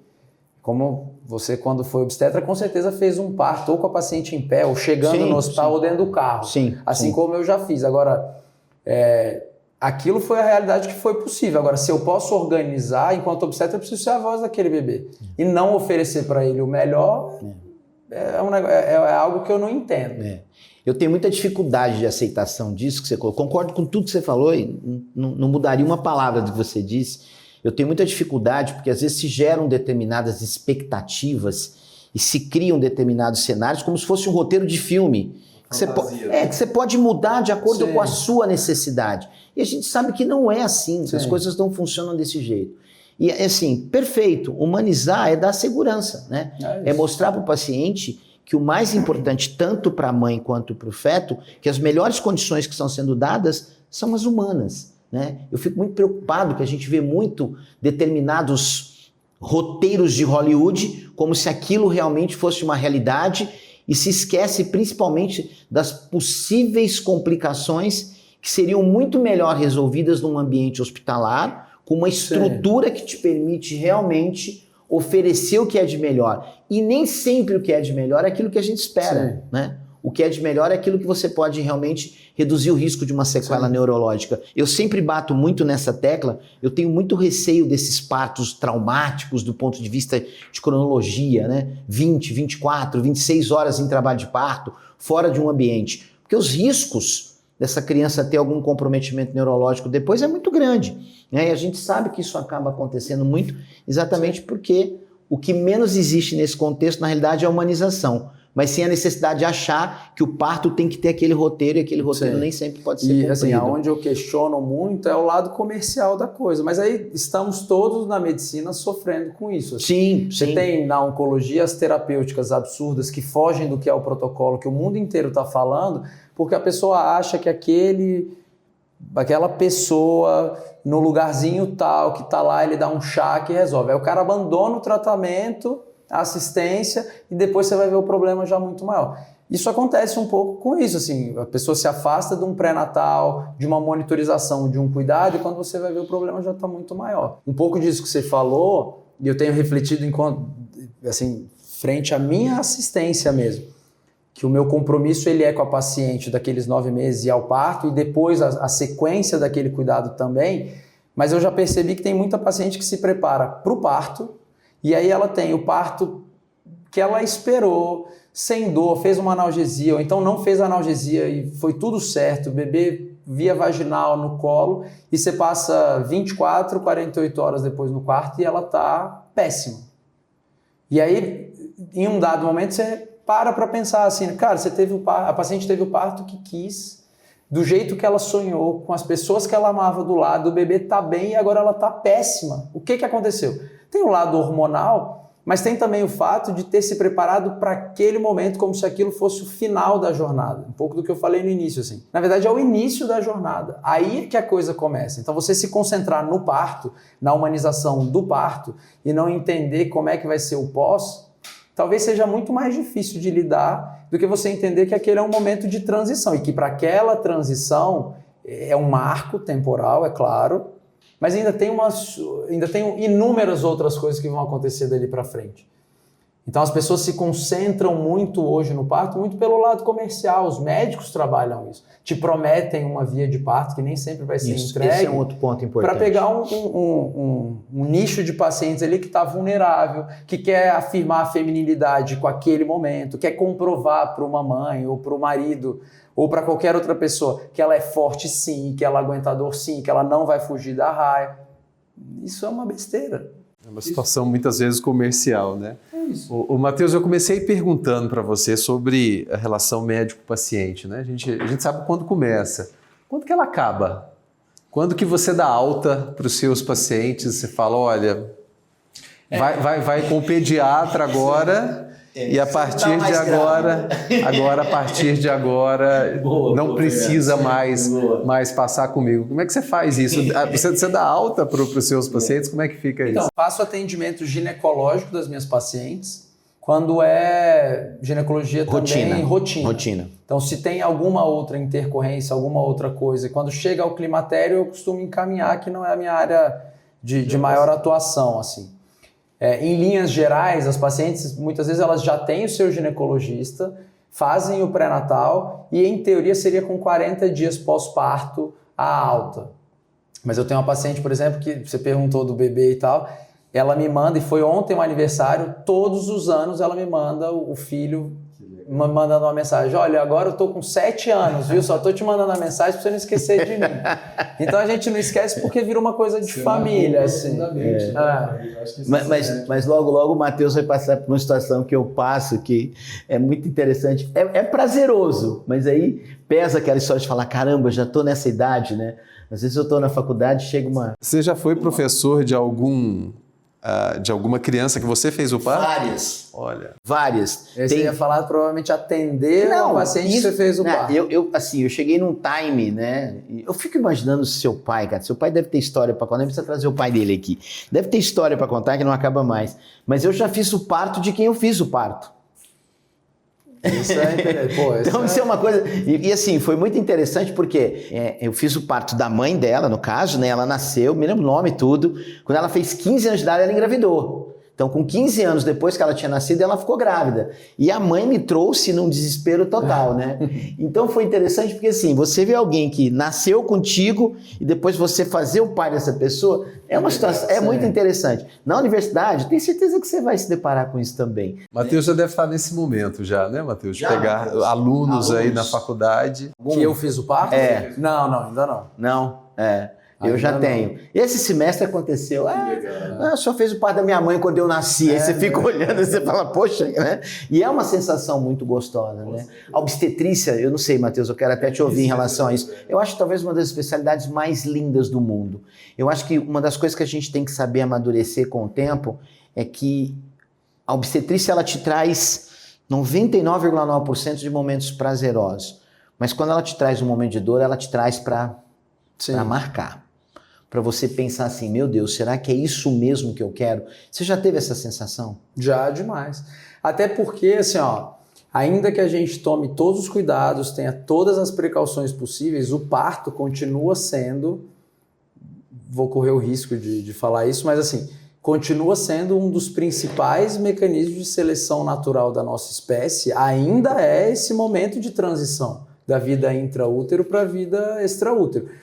Como você, quando foi obstetra, com certeza fez um parto ou com a paciente em pé, ou chegando no hospital, ou dentro do carro. Assim como eu já fiz. Agora, aquilo foi a realidade que foi possível. Agora, se eu posso organizar, enquanto obstetra, eu preciso ser a voz daquele bebê. E não oferecer para ele o melhor, é algo que eu não entendo. Eu tenho muita dificuldade de aceitação disso que você colocou. Concordo com tudo que você falou e não mudaria uma palavra do que você disse. Eu tenho muita dificuldade porque às vezes se geram determinadas expectativas e se criam determinados cenários como se fosse um roteiro de filme. Que você pode mudar de acordo com a sua necessidade. E a gente sabe que não é assim, as coisas não funcionam desse jeito. E assim, perfeito, humanizar é dar segurança, né? É mostrar para o paciente que o mais importante, tanto para a mãe quanto para o feto, que as melhores condições que estão sendo dadas são as humanas, né? Eu fico muito preocupado que a gente vê muito determinados roteiros de Hollywood como se aquilo realmente fosse uma realidade e se esquece principalmente das possíveis complicações que seriam muito melhor resolvidas num ambiente hospitalar com uma estrutura que te permite realmente oferecer o que é de melhor. E nem sempre o que é de melhor é aquilo que a gente espera, né? O que é de melhor é aquilo que você pode realmente reduzir o risco de uma sequela neurológica. Eu sempre bato muito nessa tecla, eu tenho muito receio desses partos traumáticos do ponto de vista de cronologia, né? 20, 24, 26 horas em trabalho de parto, fora de um ambiente. Porque os riscos dessa criança ter algum comprometimento neurológico depois é muito grande, né? E a gente sabe que isso acaba acontecendo muito exatamente porque o que menos existe nesse contexto, na realidade, é a humanização. Mas sim a necessidade de achar que o parto tem que ter aquele roteiro e aquele roteiro nem sempre pode ser cumprido. E assim, aonde eu questiono muito é o lado comercial da coisa. Mas aí estamos todos na medicina sofrendo com isso. Assim. Sim. Você tem na oncologia as terapêuticas absurdas que fogem do que é o protocolo, que o mundo inteiro está falando, porque a pessoa acha que aquela pessoa no lugarzinho tal que está lá, ele dá um chá que resolve. Aí o cara abandona o tratamento, a assistência, e depois você vai ver o problema já muito maior. Isso acontece um pouco com isso, assim, a pessoa se afasta de um pré-natal, de uma monitorização, de um cuidado, e quando você vai ver o problema já está muito maior. Um pouco disso que você falou, e eu tenho refletido assim, frente à minha assistência mesmo, que o meu compromisso ele é com a paciente daqueles 9 meses e ao parto, e depois a sequência daquele cuidado também, mas eu já percebi que tem muita paciente que se prepara para o parto, e aí ela tem o parto que ela esperou, sem dor, fez uma analgesia, ou então não fez analgesia e foi tudo certo, o bebê via vaginal no colo, e você passa 24, 48 horas depois no quarto e ela tá péssima. E aí, em um dado momento, você para pensar assim, cara, a paciente teve o parto que quis, do jeito que ela sonhou, com as pessoas que ela amava do lado, o bebê tá bem e agora ela tá péssima. O que aconteceu? Tem o lado hormonal, mas tem também o fato de ter se preparado para aquele momento como se aquilo fosse o final da jornada. Um pouco do que eu falei no início, assim. Na verdade, é o início da jornada. Aí é que a coisa começa. Então, você se concentrar no parto, na humanização do parto, e não entender como é que vai ser o pós, talvez seja muito mais difícil de lidar do que você entender que aquele é um momento de transição, e que para aquela transição é um marco temporal, é claro, mas ainda tem inúmeras outras coisas que vão acontecer dali para frente. Então as pessoas se concentram muito hoje no parto, muito pelo lado comercial. Os médicos trabalham isso. Te prometem uma via de parto que nem sempre vai ser entregue. Esse é um outro ponto importante. Para pegar um nicho de pacientes ali que está vulnerável, que quer afirmar a feminilidade com aquele momento, quer comprovar para uma mãe ou para o marido ou para qualquer outra pessoa que ela é forte sim, que ela aguenta a dor sim, que ela não vai fugir da raia. Isso é uma besteira. É uma situação muitas vezes comercial, né? É isso. O Matheus, eu comecei perguntando para você sobre a relação médico-paciente, né? A gente sabe quando começa. Quando que ela acaba? Quando que você dá alta para os seus pacientes? Você fala, olha, vai com o pediatra agora... E a partir de agora, a partir de agora, não precisa mais passar comigo. Como é que você faz isso? Você dá alta para os seus pacientes? Como é que fica isso? Então, faço atendimento ginecológico das minhas pacientes, quando é ginecologia também rotina. Então, se tem alguma outra intercorrência, alguma outra coisa, quando chega ao climatério, eu costumo encaminhar, que não é a minha área de maior atuação, assim. Em linhas gerais, as pacientes, muitas vezes, elas já têm o seu ginecologista, fazem o pré-natal e, em teoria, seria com 40 dias pós-parto a alta. Mas eu tenho uma paciente, por exemplo, que você perguntou do bebê e tal, ela me manda, e foi ontem um aniversário, todos os anos ela me manda o filho mandando uma mensagem, olha, agora eu tô com 7 anos, viu? Só tô te mandando a mensagem pra você não esquecer de mim. Então a gente não esquece porque vira uma coisa de família, assim. Mas logo o Matheus vai passar por uma situação que eu passo que é muito interessante. É prazeroso, mas aí pesa aquela história de falar, caramba, já tô nessa idade, né? Às vezes eu tô na faculdade, chega uma... Você já foi professor de alguma criança que você fez o parto? Várias. Olha. Várias. Você ia falar provavelmente atender o paciente que você fez o parto. Eu cheguei num time, né? Eu fico imaginando seu pai, cara. Seu pai deve ter história para contar. Nem precisa trazer o pai dele aqui. Deve ter história para contar que não acaba mais. Mas eu já fiz o parto de quem eu fiz o parto. Isso é interessante. Pô, Então isso é uma coisa... E assim, foi muito interessante porque eu fiz o parto da mãe dela, no caso, né? Ela nasceu, me lembro o nome e tudo. Quando ela fez 15 anos de idade, ela engravidou. Então, com 15 anos depois que ela tinha nascido, ela ficou grávida. E a mãe me trouxe num desespero total, né? Então, foi interessante porque, assim, você vê alguém que nasceu contigo e depois você fazer o pai dessa pessoa, é uma situação, é muito interessante. Na universidade, tenho certeza que você vai se deparar com isso também. Matheus já deve estar nesse momento já, né, Matheus? De Já, pegar Matheus. alunos aí na faculdade. Que eu fiz o parto? É. Não, ainda não. Não, eu já tenho. Esse semestre aconteceu. Só fez o parto da minha mãe quando eu nasci. Aí você fica olhando e você fala, poxa, né? E é uma sensação muito gostosa, né? A obstetrícia, eu não sei, Matheus, eu quero até te ouvir em relação a isso. Eu acho talvez uma das especialidades mais lindas do mundo. Eu acho que uma das coisas que a gente tem que saber amadurecer com o tempo é que a obstetrícia, ela te traz 99,9% de momentos prazerosos. Mas quando ela te traz um momento de dor, ela te traz para marcar. Para você pensar assim, meu Deus, será que é isso mesmo que eu quero? Você já teve essa sensação? Já, demais. Até porque, assim, ainda que a gente tome todos os cuidados, tenha todas as precauções possíveis, o parto continua sendo, vou correr o risco de falar isso, mas assim, continua sendo um dos principais mecanismos de seleção natural da nossa espécie, ainda é esse momento de transição da vida intraútero para a vida extraútero.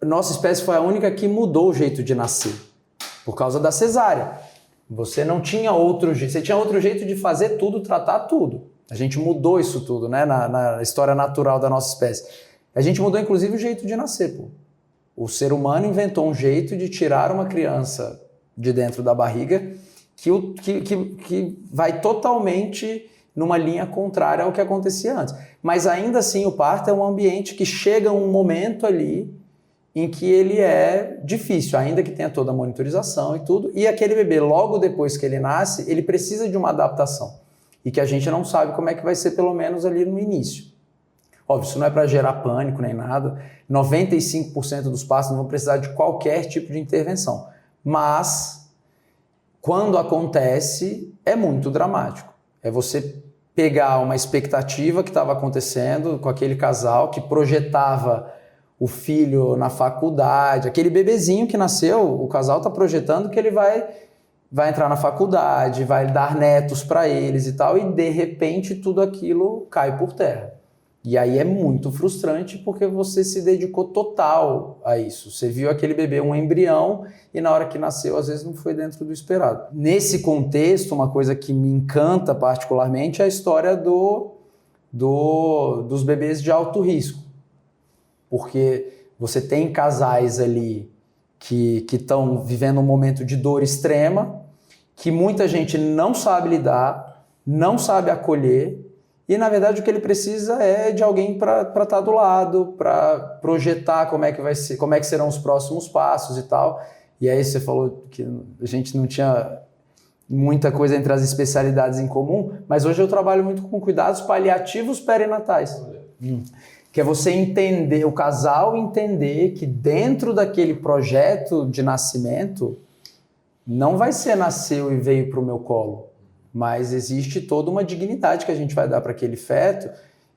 Nossa espécie foi a única que mudou o jeito de nascer, por causa da cesárea. Você não tinha outro jeito, você tinha outro jeito de fazer tudo, tratar tudo. A gente mudou isso tudo, né, na história natural da nossa espécie. A gente mudou, inclusive, o jeito de nascer, pô. O ser humano inventou um jeito de tirar uma criança de dentro da barriga que vai totalmente numa linha contrária ao que acontecia antes. Mas ainda assim, o parto é um ambiente que chega um momento ali em que ele é difícil, ainda que tenha toda a monitorização e tudo, e aquele bebê, logo depois que ele nasce, ele precisa de uma adaptação, e que a gente não sabe como é que vai ser, pelo menos ali no início. Óbvio, isso não é para gerar pânico nem nada, 95% dos partos não vão precisar de qualquer tipo de intervenção, mas quando acontece, é muito dramático. É você pegar uma expectativa que estava acontecendo com aquele casal que projetava o filho na faculdade, aquele bebezinho que nasceu, o casal está projetando que ele vai entrar na faculdade, vai dar netos para eles e tal, e de repente tudo aquilo cai por terra. E aí é muito frustrante porque você se dedicou total a isso. Você viu aquele bebê, um embrião, e na hora que nasceu, às vezes não foi dentro do esperado. Nesse contexto, uma coisa que me encanta particularmente é a história dos bebês de alto risco. Porque você tem casais ali que estão vivendo um momento de dor extrema, que muita gente não sabe lidar, não sabe acolher, e na verdade o que ele precisa é de alguém para estar do lado, para projetar como é que vai ser, como é que serão os próximos passos e tal. E aí você falou que a gente não tinha muita coisa entre as especialidades em comum, mas hoje eu trabalho muito com cuidados paliativos perinatais. Que é você entender, o casal entender que dentro daquele projeto de nascimento não vai ser nasceu e veio para o meu colo, mas existe toda uma dignidade que a gente vai dar para aquele feto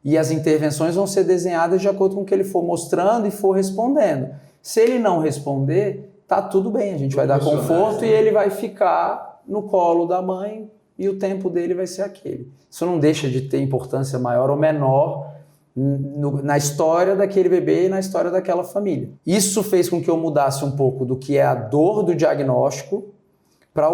e as intervenções vão ser desenhadas de acordo com o que ele for mostrando e for respondendo. Se ele não responder, tá tudo bem, a gente vai dar conforto e ele vai ficar no colo da mãe e o tempo dele vai ser aquele. Isso não deixa de ter importância maior ou menor na história daquele bebê e na história daquela família. Isso fez com que eu mudasse um pouco do que é a dor do diagnóstico para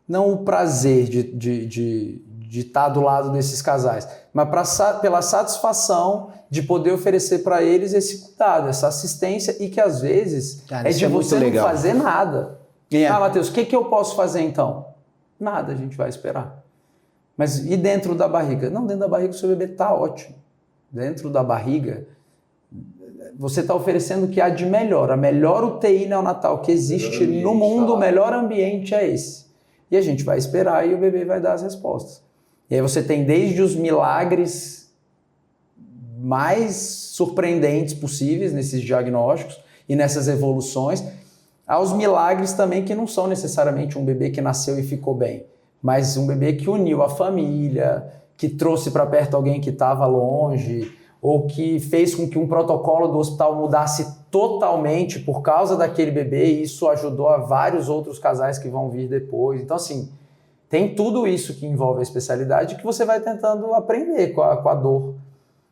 não o prazer de estar do lado desses casais, mas pela satisfação de poder oferecer para eles esse cuidado, essa assistência e que às vezes é de você não fazer nada. Matheus, o que eu posso fazer então? Nada, a gente vai esperar. Mas e dentro da barriga? Não, dentro da barriga o seu bebê está ótimo. Dentro da barriga, você está oferecendo o que há de melhor. A melhor UTI neonatal que existe no mundo, o melhor ambiente é esse. E a gente vai esperar e o bebê vai dar as respostas. E aí você tem desde os milagres mais surpreendentes possíveis nesses diagnósticos e nessas evoluções, aos milagres também que não são necessariamente um bebê que nasceu e ficou bem. mas um bebê que uniu a família, que trouxe para perto alguém que estava longe, ou que fez com que um protocolo do hospital mudasse totalmente por causa daquele bebê, e isso ajudou a vários outros casais que vão vir depois. Então, assim, tem tudo isso que envolve a especialidade que você vai tentando aprender com a dor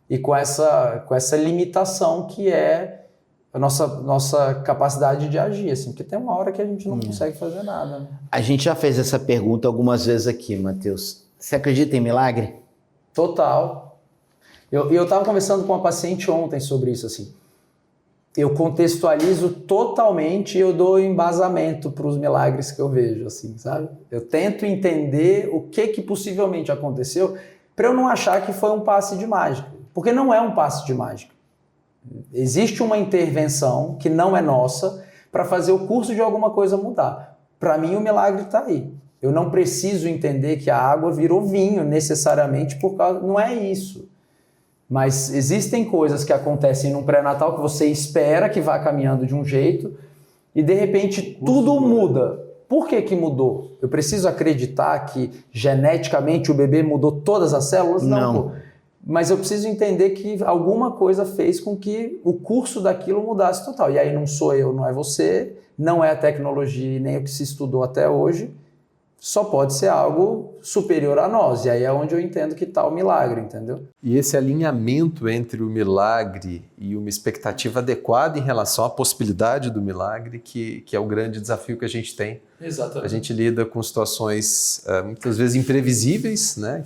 e com essa limitação que é a nossa capacidade de agir, assim, porque tem uma hora que a gente não consegue fazer nada. Né? A gente já fez essa pergunta algumas vezes aqui, Matheus. Você acredita em milagre? Total. Eu estava conversando com uma paciente ontem sobre isso, assim. Eu contextualizo totalmente e eu dou embasamento para os milagres que eu vejo, assim, sabe? Eu tento entender o que possivelmente aconteceu para eu não achar que foi um passe de mágica, porque não é um passe de mágica. Existe uma intervenção que não é nossa para fazer o curso de alguma coisa mudar. Para mim, o milagre está aí. Eu não preciso entender que a água virou vinho necessariamente por causa... Não é isso. Mas existem coisas que acontecem num pré-natal que você espera que vá caminhando de um jeito e de repente tudo muda. Por que mudou? Eu preciso acreditar que geneticamente o bebê mudou todas as células? Não. Mas eu preciso entender que alguma coisa fez com que o curso daquilo mudasse total. E aí não sou eu, não é você, não é a tecnologia nem o que se estudou até hoje. Só pode ser algo superior a nós. E aí é onde eu entendo que está o milagre, entendeu? E esse alinhamento entre o milagre e uma expectativa adequada em relação à possibilidade do milagre, que é o grande desafio que a gente tem. Exatamente. A gente lida com situações muitas vezes imprevisíveis, né?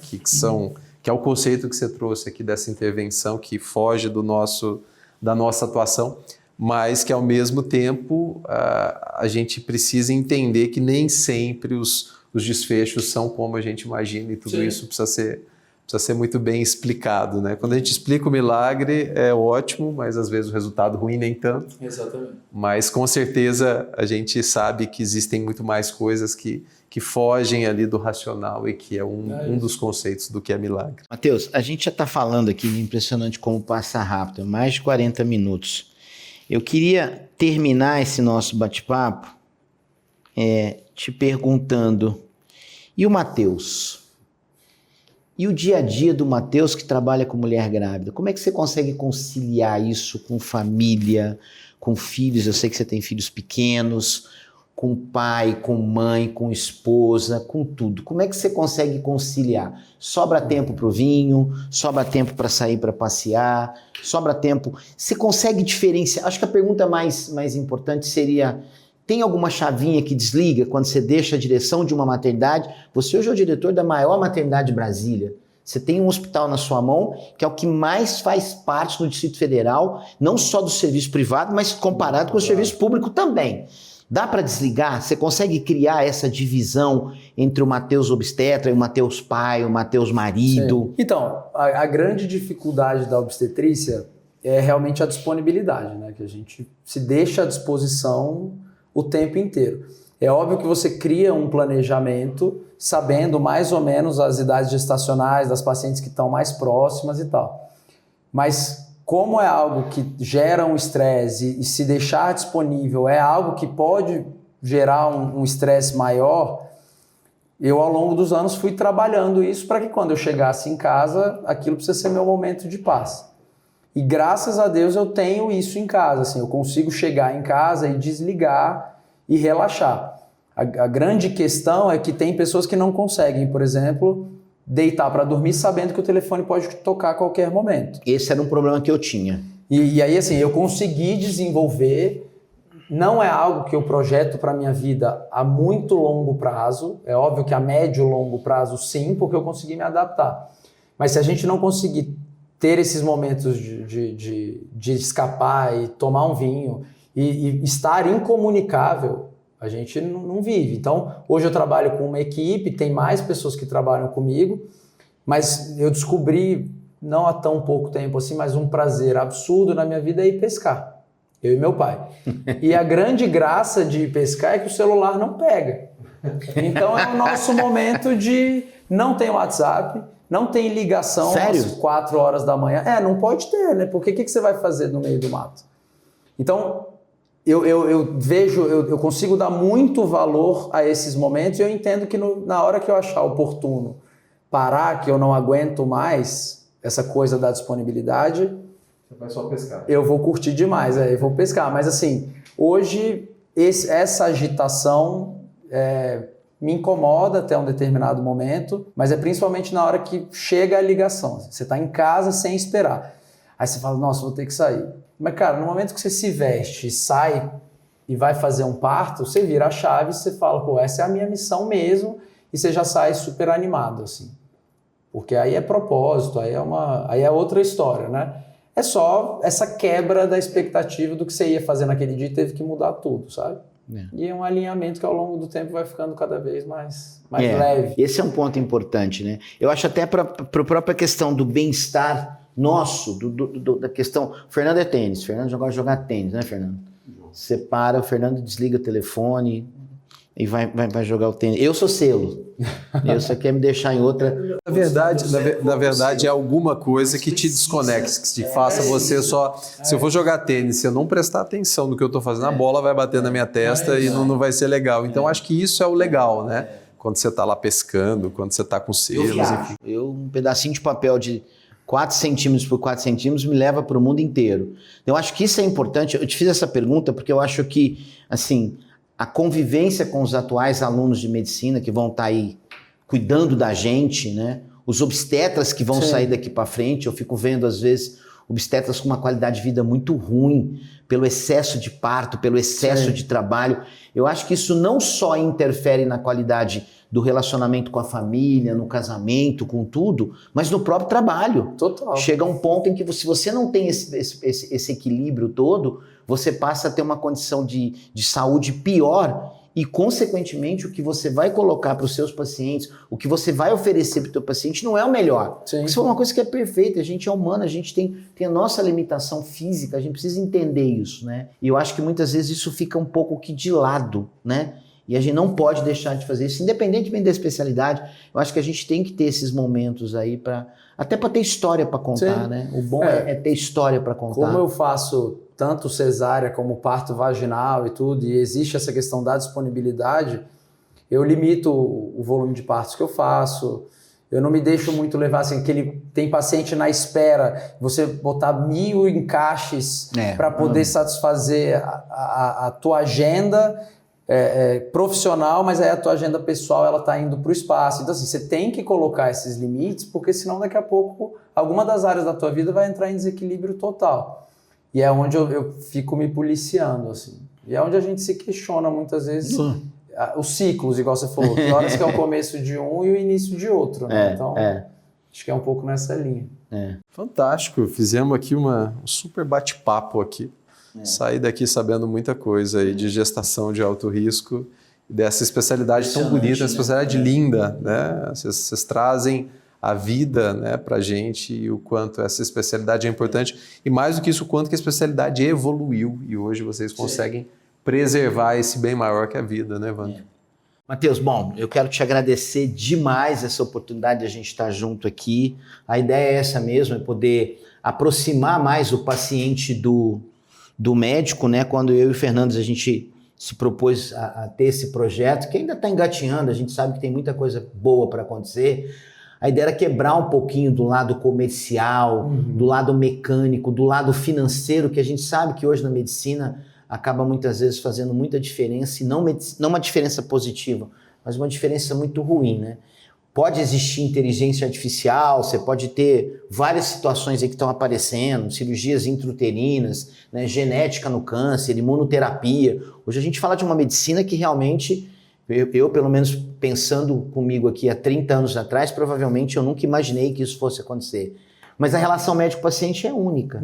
Que é o conceito que você trouxe aqui dessa intervenção, que foge da nossa atuação, mas que ao mesmo tempo a gente precisa entender que nem sempre os desfechos são como a gente imagina, e tudo Sim. isso precisa ser muito bem explicado, né? Quando a gente explica o milagre é ótimo, mas às vezes o resultado ruim nem tanto. Exatamente. Mas com certeza a gente sabe que existem muito mais coisas que fogem ali do racional e que é um dos conceitos do que é milagre. Matheus, a gente já está falando aqui, impressionante como passa rápido, mais de 40 minutos. Eu queria terminar esse nosso bate-papo te perguntando, e o Matheus? E o dia a dia do Matheus que trabalha com mulher grávida? Como é que você consegue conciliar isso com família, com filhos? Eu sei que você tem filhos pequenos, com pai, com mãe, com esposa, com tudo. Como é que você consegue conciliar? Sobra tempo para o vinho, sobra tempo para sair para passear, sobra tempo... Você consegue diferenciar? Acho que a pergunta mais importante seria... Tem alguma chavinha que desliga quando você deixa a direção de uma maternidade? Você hoje é o diretor da maior maternidade de Brasília. Você tem um hospital na sua mão, que é o que mais faz parte do Distrito Federal, não só do serviço privado, mas comparado com o serviço público também. Dá para desligar? Você consegue criar essa divisão entre o Matheus obstetra e o Matheus pai, o Matheus marido? Sim. Então, a grande dificuldade da obstetrícia é realmente a disponibilidade, né? Que a gente se deixa à disposição o tempo inteiro. É óbvio que você cria um planejamento sabendo mais ou menos as idades gestacionais das pacientes que estão mais próximas e tal. Mas como é algo que gera um estresse e se deixar disponível é algo que pode gerar um estresse maior, eu ao longo dos anos fui trabalhando isso para que quando eu chegasse em casa, aquilo precisa ser meu momento de paz. E graças a Deus eu tenho isso em casa, assim, eu consigo chegar em casa e desligar e relaxar. A grande questão é que tem pessoas que não conseguem, por exemplo, deitar para dormir sabendo que o telefone pode tocar a qualquer momento. Esse era um problema que eu tinha. E aí, assim, eu consegui desenvolver, não é algo que eu projeto para a minha vida a muito longo prazo, é óbvio que a médio e longo prazo sim, porque eu consegui me adaptar. Mas se a gente não conseguir ter esses momentos de escapar e tomar um vinho e estar incomunicável, a gente não vive. Então, hoje eu trabalho com uma equipe, tem mais pessoas que trabalham comigo, mas eu descobri, não há tão pouco tempo assim, mas um prazer absurdo na minha vida é ir pescar. Eu e meu pai. E a grande graça de ir pescar é que o celular não pega. Então, é o nosso momento de não ter WhatsApp, não tem ligação. Sério? Às 4 horas da manhã. Não pode ter, né? Porque o que você vai fazer no meio do mato? Então, eu vejo, eu consigo dar muito valor a esses momentos e eu entendo que na hora que eu achar oportuno parar, que eu não aguento mais essa coisa da disponibilidade, você vai só pescar. Eu vou curtir demais, eu vou pescar. Mas assim, hoje essa agitação me incomoda até um determinado momento, mas é principalmente na hora que chega a ligação. Você está em casa sem esperar. Aí você fala, nossa, vou ter que sair. Mas, cara, no momento que você se veste, sai e vai fazer um parto, você vira a chave e você fala, pô, essa é a minha missão mesmo, e você já sai super animado, assim. Porque aí é propósito, aí é outra história, né? É só essa quebra da expectativa do que você ia fazer naquele dia e teve que mudar tudo, sabe? E é um alinhamento que ao longo do tempo vai ficando cada vez mais leve. Esse é um ponto importante, né? Eu acho até para a própria questão do bem-estar nosso, da questão... O Fernando é tênis, o Fernando gosta de jogar tênis, né, Fernando? Você para, o Fernando desliga o telefone e vai jogar o tênis. Eu sou selo. Eu só quer me deixar em outra... Na verdade, é alguma coisa que te desconecte, que te faça você só... Se eu for jogar tênis, se eu não prestar atenção no que eu estou fazendo, a bola vai bater na minha testa e não vai ser legal. Então, acho que isso é o legal, né? Quando você está lá pescando, quando você está com selos, enfim. Um pedacinho de papel de 4 centímetros por 4 centímetros me leva para o mundo inteiro. Eu acho que isso é importante. Eu te fiz essa pergunta porque eu acho que, assim, a convivência com os atuais alunos de medicina que vão estar aí cuidando da gente, né? Os obstetras que vão sair daqui para frente, eu fico vendo às vezes obstetras com uma qualidade de vida muito ruim, pelo excesso de parto, pelo excesso de trabalho. Eu acho que isso não só interfere na qualidade do relacionamento com a família, no casamento, com tudo, mas no próprio trabalho. Total. Chega um ponto em que se você não tem esse equilíbrio todo, você passa a ter uma condição de saúde pior e, consequentemente, o que você vai colocar para os seus pacientes, o que você vai oferecer para o seu paciente não é o melhor. Isso é uma coisa que é perfeita, a gente é humano, a gente tem a nossa limitação física, a gente precisa entender isso, né? E eu acho que muitas vezes isso fica um pouco que de lado, né? E a gente não pode deixar de fazer isso, independentemente da especialidade. Eu acho que a gente tem que ter esses momentos aí até para ter história para contar, né? O bom é ter história para contar. Como eu faço tanto cesárea como parto vaginal e tudo, e existe essa questão da disponibilidade, eu limito o volume de partos que eu faço, eu não me deixo muito levar, assim, tem paciente na espera, você botar 1000 encaixes para poder satisfazer a tua agenda profissional, mas aí a tua agenda pessoal ela está indo para o espaço. Então, assim, você tem que colocar esses limites, porque senão daqui a pouco alguma das áreas da tua vida vai entrar em desequilíbrio total. E é onde eu fico me policiando, assim. E é onde a gente se questiona muitas vezes os ciclos, igual você falou. Que horas que é o começo de um e o início de outro, né? Então, acho que é um pouco nessa linha. Fantástico. Fizemos aqui um super bate-papo aqui. Saí daqui sabendo muita coisa aí de gestação de alto risco, dessa especialidade tão bonita, uma especialidade linda, né? Vocês trazem a vida, né, para a gente e o quanto essa especialidade é importante. E mais do que isso, o quanto que a especialidade evoluiu e hoje vocês conseguem preservar esse bem maior que a vida, né, Evandro? Matheus, bom, eu quero te agradecer demais essa oportunidade de a gente estar junto aqui. A ideia é essa mesmo, é poder aproximar mais o paciente do médico, né? Quando eu e o Fernandes a gente se propôs a ter esse projeto, que ainda está engatinhando, a gente sabe que tem muita coisa boa para acontecer. A ideia era quebrar um pouquinho do lado comercial, do lado mecânico, do lado financeiro, que a gente sabe que hoje na medicina acaba muitas vezes fazendo muita diferença, e não uma diferença positiva, mas uma diferença muito ruim, né? Pode existir inteligência artificial, você pode ter várias situações aí que estão aparecendo, cirurgias intrauterinas, né, genética no câncer, imunoterapia. Hoje a gente fala de uma medicina que realmente, eu pelo menos pensando comigo aqui há 30 anos atrás, provavelmente eu nunca imaginei que isso fosse acontecer. Mas a relação médico-paciente é única,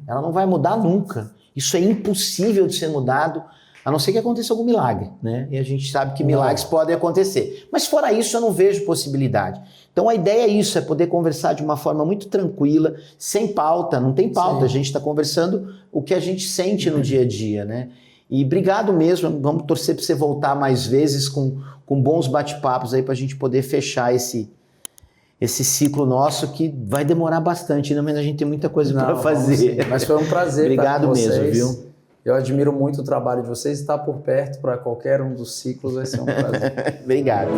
ela não vai mudar nunca. Isso é impossível de ser mudado, a não ser que aconteça algum milagre, né? E a gente sabe que milagres podem acontecer. Mas fora isso, eu não vejo possibilidade. Então a ideia é isso, é poder conversar de uma forma muito tranquila, sem pauta, não tem pauta. A gente está conversando o que a gente sente no dia a dia, né? E obrigado mesmo, vamos torcer para você voltar mais vezes com bons bate-papos aí para a gente poder fechar esse ciclo nosso que vai demorar bastante, né? Mas a gente tem muita coisa para fazer. Mas foi um prazer. Obrigado mesmo, viu? Eu admiro muito o trabalho de vocês e estar por perto para qualquer um dos ciclos vai ser um prazer. Obrigado.